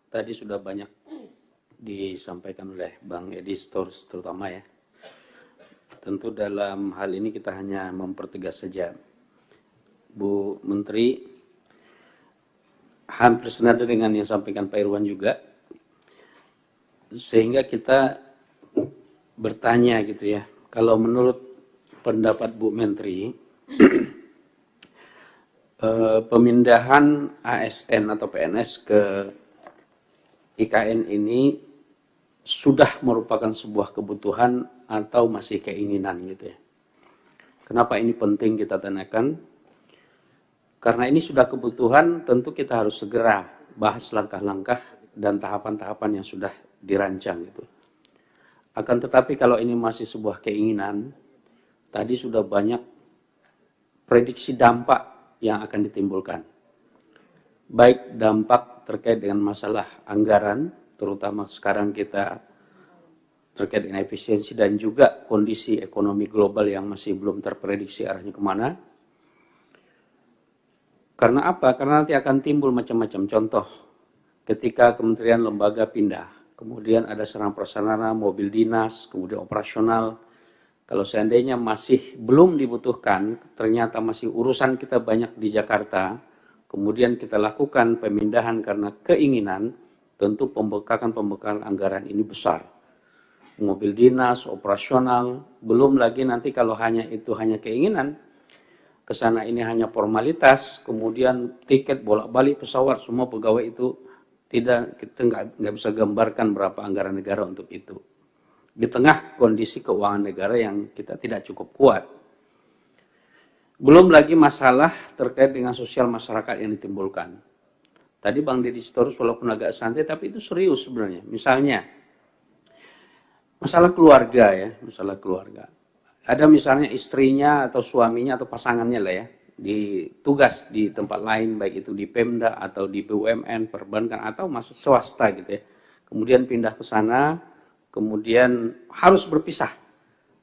Tadi sudah banyak disampaikan oleh Bang Edi Stors terutama ya. Tentu dalam hal ini kita hanya mempertegas saja. Bu Menteri, hampir senada dengan yang disampaikan Pak Irwan juga, sehingga kita bertanya gitu ya, kalau menurut pendapat Bu Menteri, pemindahan ASN atau PNS ke IKN ini sudah merupakan sebuah kebutuhan atau masih keinginan gitu ya. Kenapa ini penting kita tanyakan? Karena ini sudah kebutuhan, tentu kita harus segera bahas langkah-langkah dan tahapan-tahapan yang sudah dirancang gitu. Akan tetapi kalau ini masih sebuah keinginan, tadi sudah banyak prediksi dampak yang akan ditimbulkan. Baik dampak terkait dengan masalah anggaran, terutama sekarang kita terkait dengan efisiensi dan juga kondisi ekonomi global yang masih belum terprediksi arahnya kemana. Karena apa? Karena nanti akan timbul macam-macam contoh ketika kementerian lembaga pindah, kemudian ada sarana prasarana, mobil dinas, kemudian operasional. Kalau seandainya masih belum dibutuhkan, ternyata masih urusan kita banyak di Jakarta, kemudian kita lakukan pemindahan karena keinginan, tentu pembekakan anggaran ini besar. Mobil dinas, operasional, belum lagi nanti kalau hanya keinginan, kesana ini hanya formalitas, kemudian tiket bolak-balik pesawat, semua pegawai itu kita nggak bisa gambarkan berapa anggaran negara untuk itu. Di tengah kondisi keuangan negara yang kita tidak cukup kuat. Belum lagi masalah terkait dengan sosial masyarakat yang ditimbulkan. Tadi Bang Deddy Sitorus walaupun agak santai, tapi itu serius sebenarnya. Misalnya, masalah keluarga ya, masalah keluarga. Ada misalnya istrinya atau suaminya atau pasangannya lah ya, ditugas di tempat lain, baik itu di Pemda atau di BUMN, perbankan atau masuk swasta gitu ya. Kemudian pindah ke sana, kemudian harus berpisah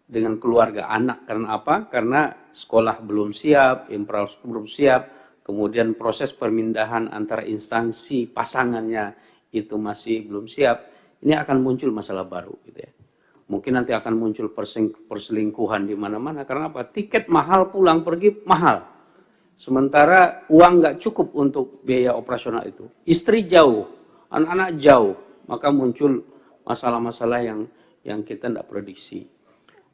dengan keluarga anak. Karena apa? Karena sekolah belum siap, infrastruktur belum siap, kemudian proses permindahan antara instansi pasangannya itu masih belum siap. Ini akan muncul masalah baru gitu ya. Mungkin nanti akan muncul perselingkuhan di mana-mana. Karena apa? Tiket mahal, pulang pergi mahal. Sementara uang nggak cukup untuk biaya operasional itu. Istri jauh, anak-anak jauh, maka muncul masalah-masalah yang kita tidak prediksi.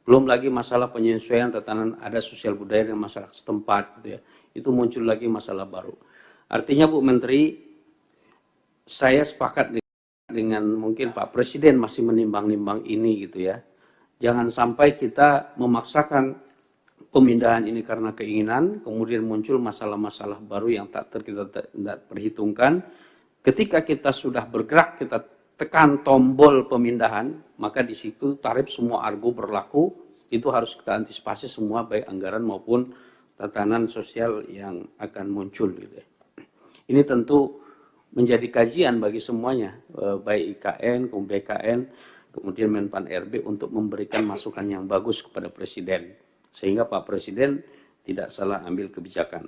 Belum lagi masalah penyesuaian tatanan adat sosial budaya dengan masyarakat setempat gitu ya. Itu muncul lagi masalah baru. Artinya Bu Menteri, saya sepakat dengan mungkin Pak Presiden masih menimbang-nimbang ini gitu ya. Jangan sampai kita memaksakan pemindahan ini karena keinginan, kemudian muncul masalah-masalah baru yang kita tidak perhitungkan. Ketika kita sudah bergerak, kita tekan tombol pemindahan, maka di situ tarif semua argo berlaku, itu harus kita antisipasi semua baik anggaran maupun tatanan sosial yang akan muncul gitu ya. Ini tentu menjadi kajian bagi semuanya, baik IKN, BKN, kemudian Menpan RB untuk memberikan masukan yang bagus kepada Presiden. Sehingga Pak Presiden tidak salah ambil kebijakan.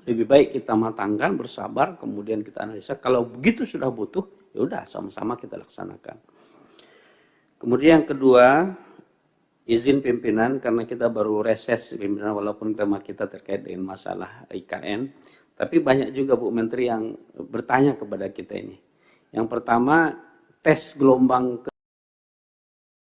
Lebih baik kita matangkan, bersabar, kemudian kita analisa. Kalau begitu sudah butuh, ya udah sama-sama kita laksanakan. Kemudian yang kedua, izin pimpinan, karena kita baru reses pimpinan, walaupun tema kita terkait dengan masalah IKN. Tapi banyak juga Bu Menteri yang bertanya kepada kita ini. Yang pertama, tes gelombang